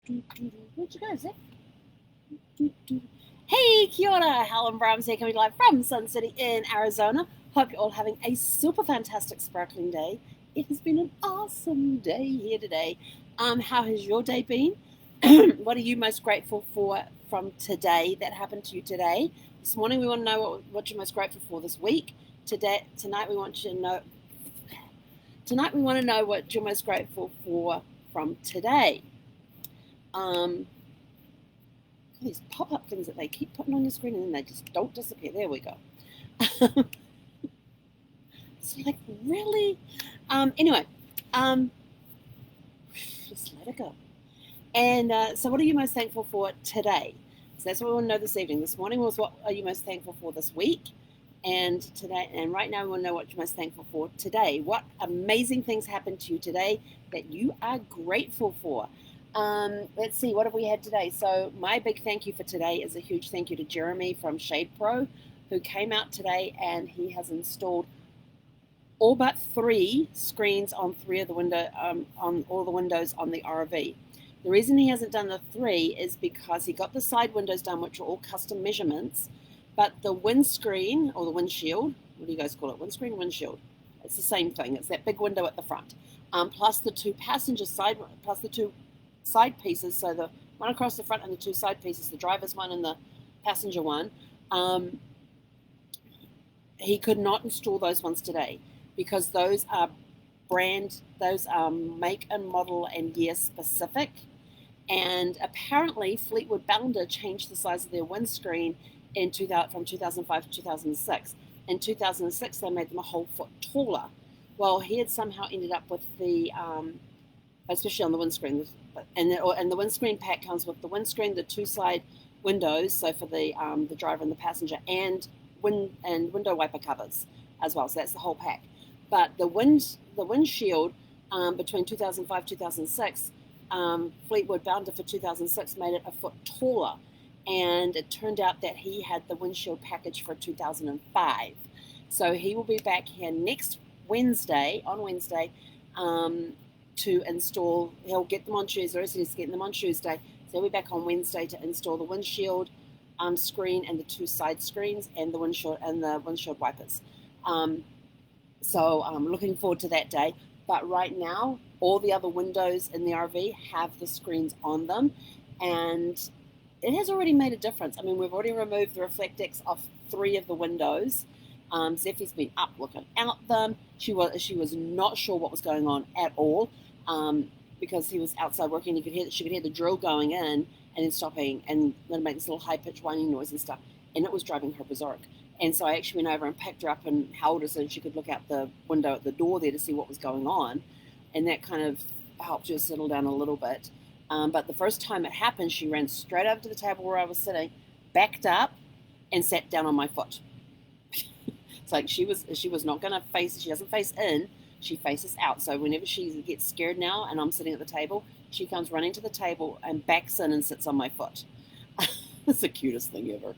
Where'd you go, Zach? Hey, kia ora, Helen Brahms here, coming live from Sun City in Arizona. Hope you're all having a super fantastic, sparkling day. It has been an awesome day here today. How has your day been? What are you most grateful for from today that happened to you today? This morning we want to know what you're most grateful for this week. Tonight we want to know what you're most grateful for from today. These pop-up things that they keep putting on your screen and then they just don't disappear. There we go. It's like, really? Anyway, just let it go. And so what are you most thankful for today? So that's what we want to know this evening. This morning was what are you most thankful for this week? And today, and right now we want to know what you're most thankful for today. What amazing things happened to you today that you are grateful for? Let's see, what have we had today? So my big thank you for today is a huge thank you to Jeremy from Shade Pro, who came out today and he has installed all but 3 screens on 3 of the on all the windows on the RV. The reason he hasn't done the 3 is because he got the side windows done, which are all custom measurements, but the windscreen or the windshield, what do you guys call it? Windscreen, windshield. It's the same thing. It's that big window at the front, plus the 2 passenger side, plus the 2 side pieces, so the one across the front and the 2 side pieces, the driver's one and the passenger one. He could not install those ones today because those are make and model and year specific, and apparently Fleetwood Bounder changed the size of their windscreen from 2005 to 2006. In 2006 they made them a whole foot taller. Well, he had somehow ended up with the especially on the windscreen, and the windscreen pack comes with the windscreen, the 2 side windows, so for the driver and the passenger, and window wiper covers as well. So that's the whole pack. But the windshield between 2005 2006, Fleetwood Bounder for 2006 made it a foot taller, and it turned out that he had the windshield package for 2005. So he will be back here next Wednesday, to install. He'll get them on Tuesday, so he's getting them on Tuesday. So he'll be back on Wednesday to install the windshield screen and the 2 side screens and the windshield wipers. So I'm looking forward to that day. But right now, all the other windows in the RV have the screens on them, and it has already made a difference. I mean, we've already removed the Reflectix off 3 of the windows. Zeffie's been up looking out them. She was not sure what was going on at all, because he was outside working. She could hear the drill going in and then stopping and then make this little high-pitched whining noise and stuff, and it was driving her berserk. And so I actually went over and picked her up and held her so she could look out the window at the door there to see what was going on, and that kind of helped her settle down a little bit. But the first time it happened, she ran straight over to the table where I was sitting, backed up, and sat down on my foot. It's like she was not going to face. She doesn't face in. She faces out. So whenever she gets scared now, and I'm sitting at the table, she comes running to the table and backs in and sits on my foot. It's the cutest thing ever.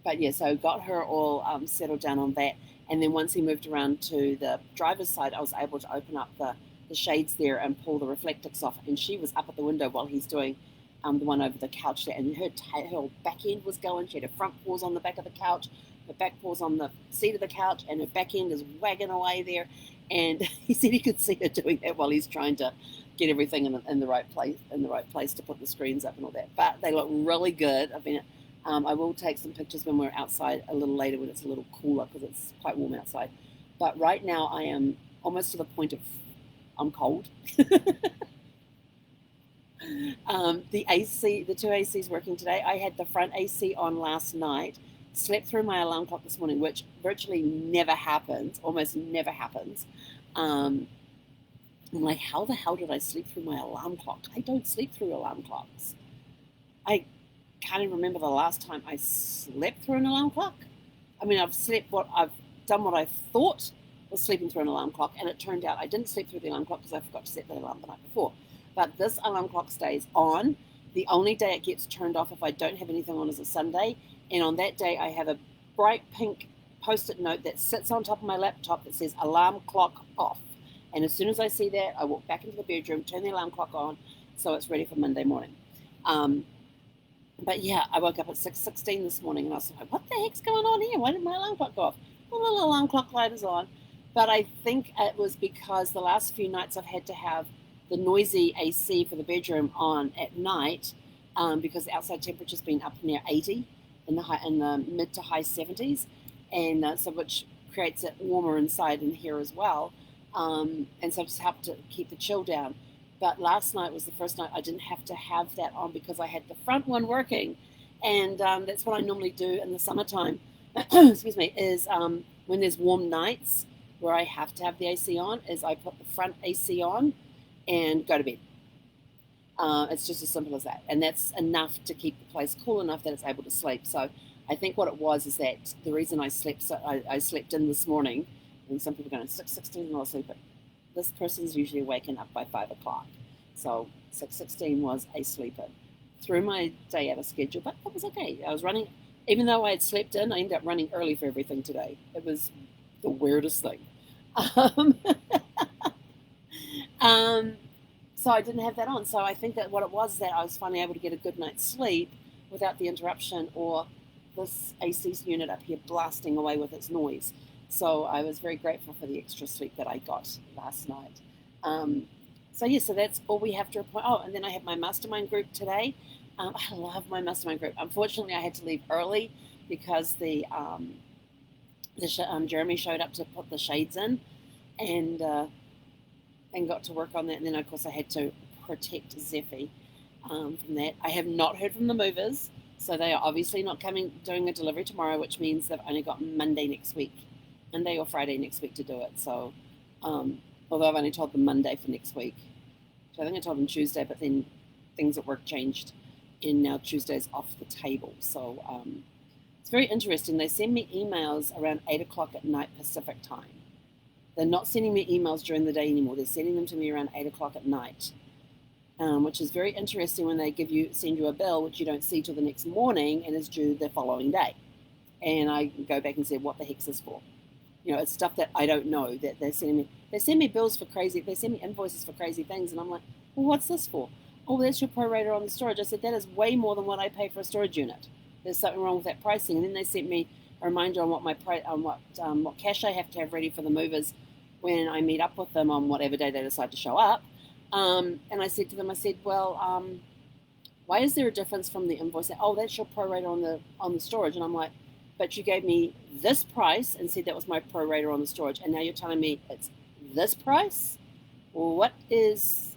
But yeah, so got her all settled down on that. And then once he moved around to the driver's side, I was able to open up the shades there and pull the Reflectix off. And she was up at the window while he's doing the one over the couch there. And her back end was going. She had her front paws on the back of the couch, her back paws on the seat of the couch, and her back end is wagging away there. And he said he could see her doing that while he's trying to get everything in the right place to put the screens up and all that. But they look really good. I will take some pictures when we're outside a little later when it's a little cooler because it's quite warm outside. But right now I am almost to the point of I'm cold. The AC, the 2 ACs working today. I had the front AC on last night, slept through my alarm clock this morning, which virtually never happens, almost never happens. I'm like, how the hell did I sleep through my alarm clock? I don't sleep through alarm clocks. I can't even remember the last time I slept through an alarm clock. I mean, I've done what I thought was sleeping through an alarm clock, and it turned out I didn't sleep through the alarm clock because I forgot to set the alarm the night before. But this alarm clock stays on. The only day it gets turned off if I don't have anything on is a Sunday, and on that day I have a bright pink post-it note that sits on top of my laptop that says alarm clock off. And as soon as I see that, I walk back into the bedroom, turn the alarm clock on, so it's ready for Monday morning. But yeah, I woke up at 6:16 this morning, and I was like, what the heck's going on here? Why did my alarm clock go off? The little alarm clock light is on. But I think it was because the last few nights I've had to have the noisy AC for the bedroom on at night, because the outside temperature's been up near 80 in the mid to high 70s, and so which creates it warmer inside in here as well. And so it's helped to keep the chill down. But last night was the first night I didn't have to have that on because I had the front one working. And that's what I normally do in the summertime, excuse me, is when there's warm nights where I have to have the AC on, is I put the front AC on and go to bed. It's just as simple as that. And that's enough to keep the place cool enough that it's able to sleep. So I think what it was is that the reason I slept in this morning, and some people are going, 6:16 not asleep, but this person's usually waking up by 5 o'clock. So 6:16 was a sleep in. Threw my day out of schedule, but that was okay. I was running, even though I had slept in, I ended up running early for everything today. It was the weirdest thing. So I didn't have that on. So I think that what it was is that I was finally able to get a good night's sleep without the interruption or this AC unit up here blasting away with its noise. So I was very grateful for the extra sleep that I got last night. So that's all we have to report. Oh, and then I have my Mastermind group today. I love my Mastermind group. Unfortunately, I had to leave early because Jeremy showed up to put the shades in, and got to work on that. And then, of course, I had to protect Zeffie from that. I have not heard from the movers, so they are obviously not doing a delivery tomorrow, which means they've only got Monday or Friday next week to do it. So, although I've only told them Monday for next week. So I think I told them Tuesday, but then things at work changed, and now Tuesday's off the table. So it's very interesting. They send me emails around 8 o'clock at night Pacific time. They're not sending me emails during the day anymore. They're sending them to me around 8 o'clock at night, which is very interesting when they send you a bill, which you don't see till the next morning and is due the following day. And I go back and say, what the heck's this for? You know, it's stuff that I don't know that they're sending me. They send me bills for crazy, they send me invoices for crazy things, and I'm like, well, what's this for? Oh, that's your prorater on the storage. I said, that is way more than what I pay for a storage unit. There's something wrong with that pricing. And then they sent me a reminder on what cash I have to have ready for the movers when I meet up with them on whatever day they decide to show up. And I said to them, well, why is there a difference from the invoice? Oh, that's your prorater on the storage. And I'm like, but you gave me this price and said that was my prorater on the storage, and now you're telling me it's this price? Well, what is,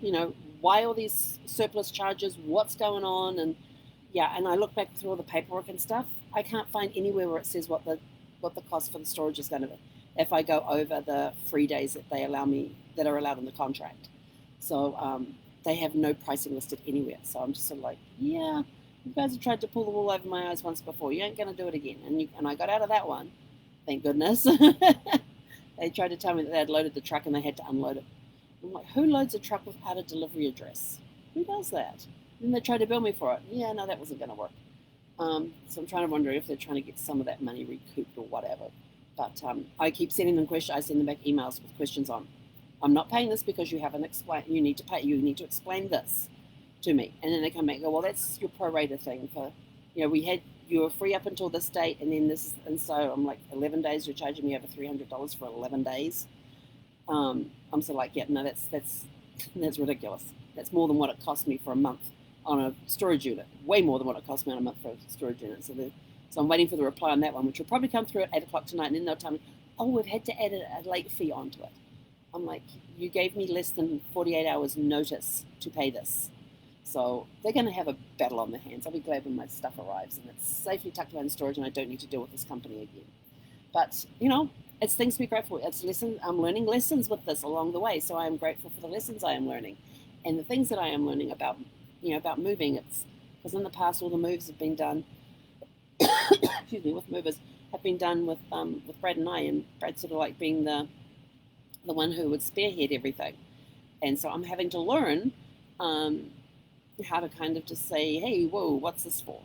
why all these surplus charges? What's going on? And yeah, and I look back through all the paperwork and stuff. I can't find anywhere where it says what the cost for the storage is going to be if I go over the free days that they allow me, that are allowed in the contract. So they have no pricing listed anywhere. So I'm just sort of like, yeah, you guys have tried to pull the wool over my eyes once before. You ain't going to do it again. And I got out of that one. Thank goodness. They tried to tell me that they had loaded the truck and they had to unload it. I'm like, who loads a truck without a delivery address? Who does that? And they tried to bill me for it. Yeah, no, that wasn't going to work. So I'm trying to wonder if they're trying to get some of that money recouped or whatever. But I keep sending them questions. I send them back emails with questions on, I'm not paying this because you haven't explained. You need to pay. You need to explain this to me. And then they come back and go, well, that's your prorata thing. For, you were free up until this date, and then this, and so I'm like, 11 days. You're charging me over $300 for 11 days. I'm sort of like, yeah, no, that's ridiculous. That's more than what it cost me for a month on a storage unit. Way more than what it cost me on a month for a storage unit. So I'm waiting for the reply on that one, which will probably come through at 8 o'clock tonight, and then they'll tell me, oh, we've had to add a late fee onto it. I'm like, you gave me less than 48 hours notice to pay this. So they're going to have a battle on their hands. I'll be glad when my stuff arrives and it's safely tucked away in storage and I don't need to deal with this company again. But, it's things to be grateful for. I'm learning lessons with this along the way. So I am grateful for the lessons I am learning and the things that I am learning about moving. It's because in the past, all the moves have been done, with movers, have been done with Brad and I, and Brad sort of like being the one who would spearhead everything. And so I'm having to learn how to kind of just say, hey, whoa, what's this for?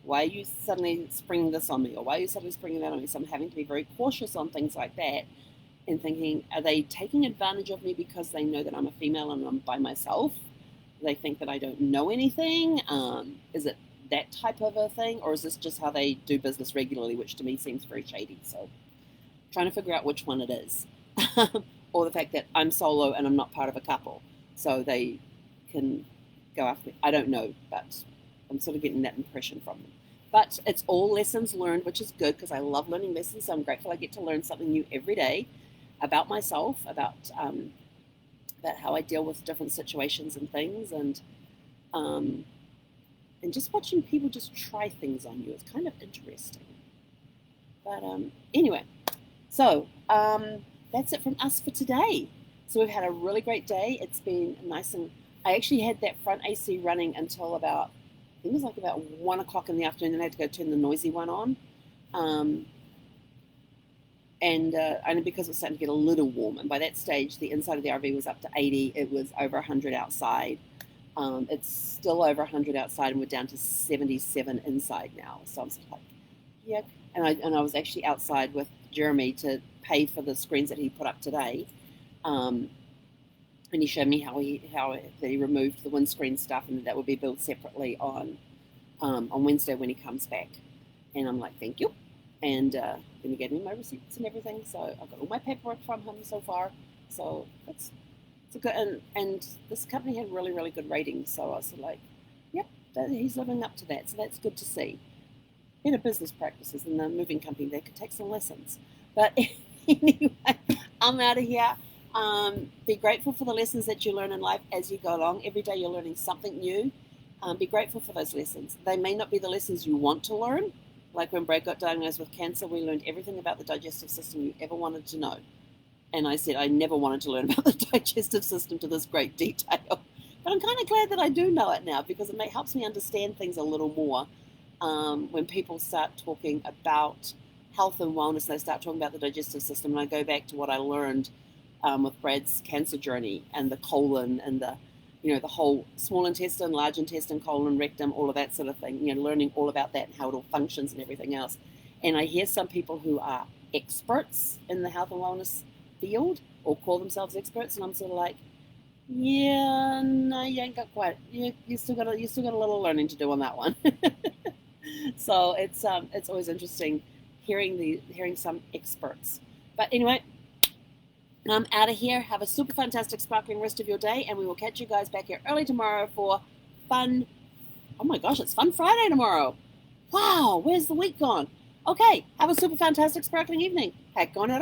Why are you suddenly springing this on me? Or why are you suddenly springing that on me? So I'm having to be very cautious on things like that and thinking, are they taking advantage of me because they know that I'm a female and I'm by myself? they think that I don't know anything? Is it that type of a thing, or is this just how they do business regularly, which to me seems very shady? So trying to figure out which one it is. Or the fact that I'm solo and I'm not part of a couple, so they can go after me. I don't know, but I'm sort of getting that impression from them. But it's all lessons learned, which is good because I love learning lessons. So I'm grateful I get to learn something new every day about myself, about how I deal with different situations and things, and just watching people just try things on you is kind of interesting. But anyway, so that's it from us for today. So we've had a really great day. It's been nice, and I actually had that front AC running until about, I think it was like about 1 o'clock in the afternoon. Then I had to go turn the noisy one on. And only because it was starting to get a little warm. And by that stage, the inside of the RV was up to 80. It was over 100 outside. It's still over 100 outside, and we're down to 77 inside now. So I'm sort of like, yeah. And I was actually outside with Jeremy to pay for the screens that he put up today. And he showed me how he removed the windscreen stuff, and that would be billed separately on Wednesday when he comes back. And I'm like, thank you. And then he gave me my receipts and everything. So I've got all my paperwork from him so far. So it's a good, and this company had really, really good ratings. So I was like, yep, he's living up to that. So that's good to see. Better business practices in the moving company. They could take some lessons. But anyway, I'm out of here. Be grateful for the lessons that you learn in life as you go along. Every day you're learning something new. Be grateful for those lessons. They may not be the lessons you want to learn. Like when Brad got diagnosed with cancer, we learned everything about the digestive system you ever wanted to know. And I said I never wanted to learn about the digestive system to this great detail. But I'm kind of glad that I do know it now, because it helps me understand things a little more. When people start talking about health and wellness, and they start talking about the digestive system, and I go back to what I learned with Brad's cancer journey, and the colon, and the whole small intestine, large intestine, colon, rectum, all of that sort of thing, learning all about that and how it all functions and everything else. And I hear some people who are experts in the health and wellness field, or call themselves experts, and I'm sort of like, yeah, no, you ain't got quite, you still got a little learning to do on that one. So it's always interesting hearing some experts. But anyway, I'm out of here. Have a super fantastic, sparkling rest of your day, and we will catch you guys back here early tomorrow for fun. Oh my gosh, it's Fun Friday tomorrow. Wow, where's the week gone? Okay, have a super fantastic, sparkling evening. Heck on it.